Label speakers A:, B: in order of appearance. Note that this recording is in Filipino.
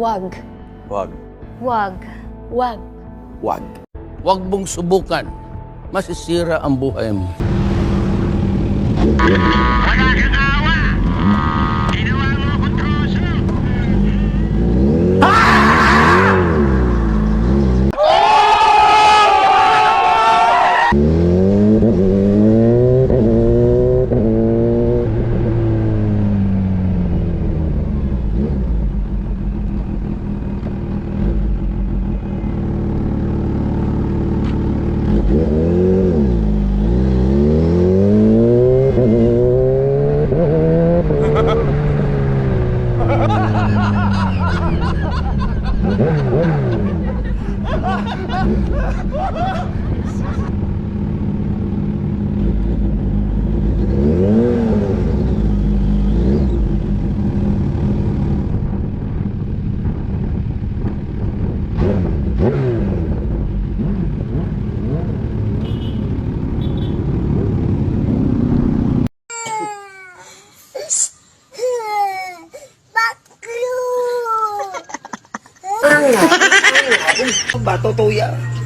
A: Wag.
B: Wag.
A: Wag. Wag.
B: Wag.
C: Huwag mong subukan. Masisira ang buhay mo.
D: Wala kang awa! Ginawa mo akong troso!
E: Bato tuya.